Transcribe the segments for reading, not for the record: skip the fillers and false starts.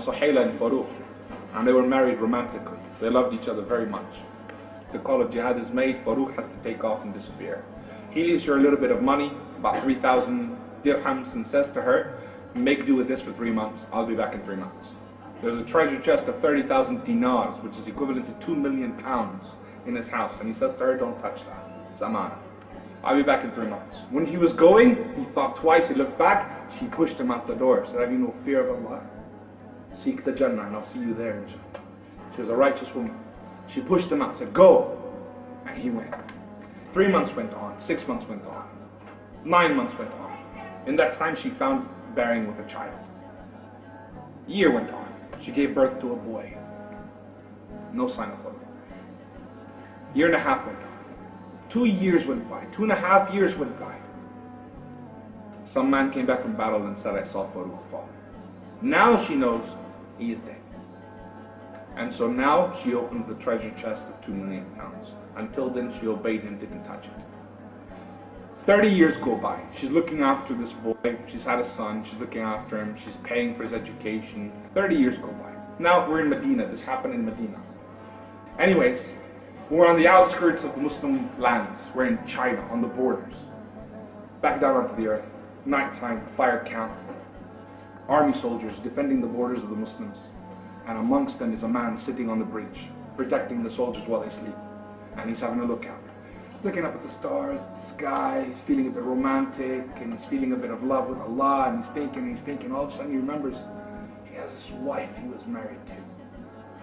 Suhayla and Faruq, and they were married romantically. They loved each other very much. The call of jihad is made, Faruq has to take off and disappear. He leaves her a little bit of money, about 3,000 dirhams, and says to her, make do with this for 3 months, I'll be back in 3 months. There's a treasure chest of 30,000 dinars, which is equivalent to 2 million pounds in his house, and he says to her, don't touch that, it's amana. I'll be back in 3 months. When he was going, he thought twice, he looked back, she pushed him out the door, said, have you no fear of Allah? Seek the Jannah and I'll see you there, inshallah. She was a righteous woman. She pushed him out, said, go. And he went. 3 months went on, 6 months went on, 9 months went on. In that time she found bearing with a child. A year went on. She gave birth to a boy. No sign of life. Year and a half went on. 2 years went by. 2.5 years went by. Some man came back from battle and said, I saw Faruq fall. Now she knows he is dead. And so now she opens the treasure chest of 2 million pounds. Until then she obeyed him, didn't touch it. 30 years go by. She's looking after this boy. She's had a son. She's looking after him. She's paying for his education. 30 years go by. Now we're in Medina. This happened in Medina. Anyways, we're on the outskirts of the Muslim lands. We're in China, on the borders. Back down onto the earth. Nighttime, fire camp. Army soldiers defending the borders of the Muslims. And amongst them is a man sitting on the bridge, protecting the soldiers while they sleep. And he's having a look out. Looking up at the stars, the sky, he's feeling a bit romantic, and he's feeling a bit of love with Allah, and he's thinking, all of a sudden he remembers he has this wife he was married to.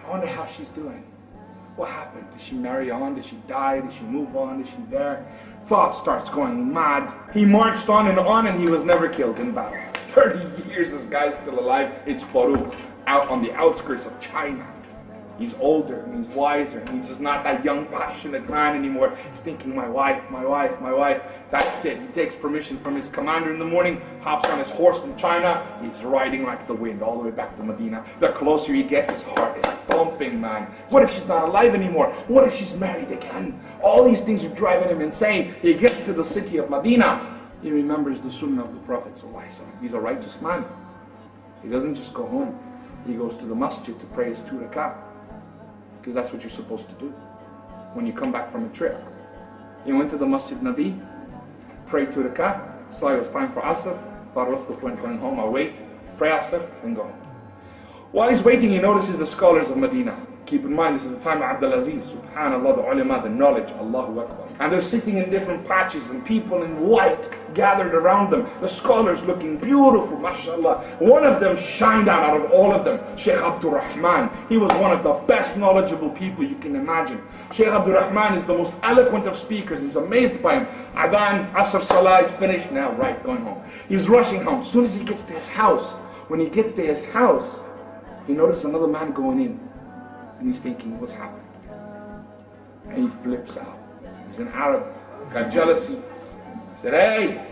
I wonder how she's doing. What happened? Did she marry on? Did she die? Did she move on? Is she there? Thought starts going mad. He marched on, and he was never killed in battle. 30 years this guy's still alive. It's Faruq, out on the outskirts of China. He's older, and he's wiser, and he's just not that young, passionate man anymore. He's thinking, my wife, my wife, my wife. That's it. He takes permission from his commander in the morning, hops on his horse from China. He's riding like the wind all the way back to Medina. The closer he gets, his heart is pumping, man. What if she's not alive anymore? What if she's married again? All these things are driving him insane. He gets to the city of Medina. He remembers the sunnah of the Prophet ﷺ. He's a righteous man. He doesn't just go home. He goes to the masjid to pray his 2 rak'ah. Because that's what you're supposed to do when you come back from a trip. He went to the Masjid Nabi, prayed 2 rak'ah, saw it was time for Asr, thought what's the point going home, I'll wait, pray Asr, and go home. While he's waiting, he notices the scholars of Medina. Keep in mind, this is the time of Abdul Aziz, subhanallah, the ulama, the knowledge, Allahu Akbar. And they're sitting in different patches, and people in white gathered around them. The scholars looking beautiful, Masha'Allah. One of them shined out of all of them, Sheikh Abdul Rahman. He was one of the best knowledgeable people you can imagine. Sheikh Abdul Rahman is the most eloquent of speakers. He's amazed by him. Adhan, Asr Salah is finished now, right, going home. He's rushing home. As soon as he gets to his house, when he gets to his house, he notices another man going in. And he's thinking, what's happened? And he flips out. He's an Arab, got jealousy. He said, hey!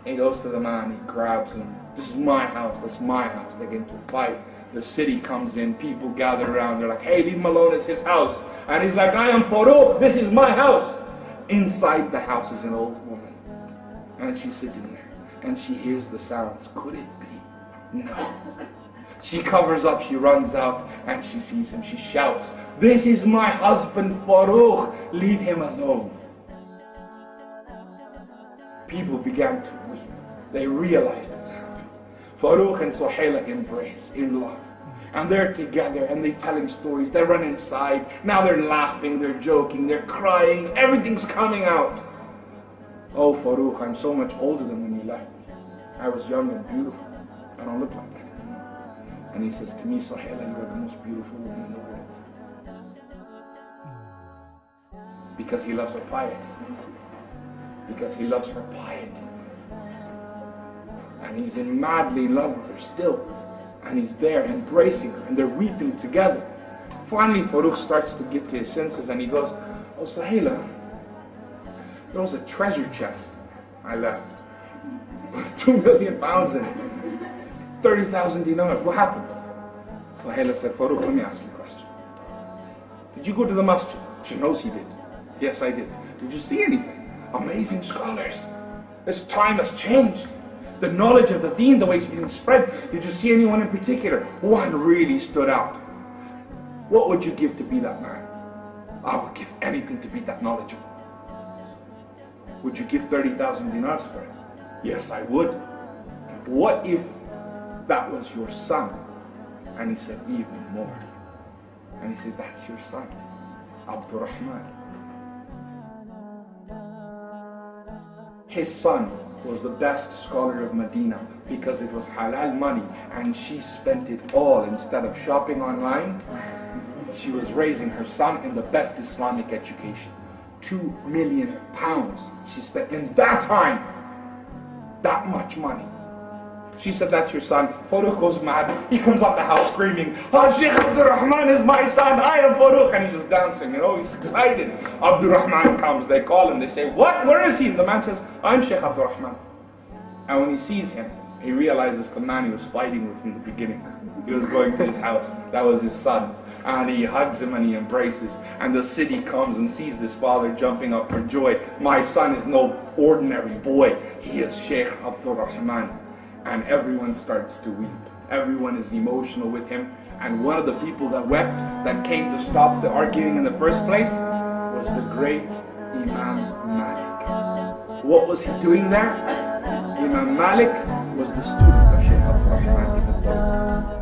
And he goes to the man, he grabs him. This is my house, that's my house. They get into a fight. The city comes in, people gather around. They're like, hey, leave him alone, it's his house. And he's like, I am Faruq, this is my house. Inside the house is an old woman. And she's sitting there. And she hears the sounds. Could it be? No. She covers up, she runs out, and she sees him. She shouts, this is my husband Faruq, leave him alone. People began to weep. They realized it's happened. Faruq and Suhayla embrace in love. And they're together, and they're telling stories. They run inside. Now they're laughing, they're joking, they're crying. Everything's coming out. Oh Faruq, I'm so much older than when you left me. I was young and beautiful. I don't look like that. And he says to me, Suhayla, you are the most beautiful woman in the world. Because he loves her piety. Because he loves her piety. And he's madly in love with her still. And he's there embracing her, and they're weeping together. Finally, Faruq starts to get to his senses, and he goes, oh Suhayla, there was a treasure chest I left. 2 million pounds in it. 30,000 dinars. What happened? Suhayla said, Faruq, let me ask you a question. Did you go to the masjid? She knows he did. Yes, I did. Did you see anything? Amazing scholars. This time has changed. The knowledge of the deen, the way it's being spread. Did you see anyone in particular? One really stood out. What would you give to be that man? I would give anything to be that knowledgeable. Would you give 30,000 dinars for it? Yes, I would. What if that was your son? And he said, even more. And he said, that's your son, Abdurrahman. His son was the best scholar of Medina because it was halal money, and she spent it all. Instead of shopping online, she was raising her son in the best Islamic education. 2 million pounds she spent in that time. That much money. She said, that's your son. Faruq goes mad. He comes out the house screaming, Sheikh Abdurrahman is my son. I am Faruq. And he's just dancing, he's excited. Abdurrahman comes. They call him. They say, what? Where is he? And the man says, I'm Sheikh Abdurrahman. And when he sees him, he realizes the man he was fighting with in the beginning. He was going to his house. That was his son. And he hugs him and he embraces. And the city comes and sees this father jumping up for joy. My son is no ordinary boy. He is Sheikh Abdurrahman. And everyone starts to weep. Everyone is emotional with him. And one of the people that wept, that came to stop the arguing in the first place, was the great Imam Malik. What was he doing there? Imam Malik was the student of Sheikh Abdurrahman ibn Faruq.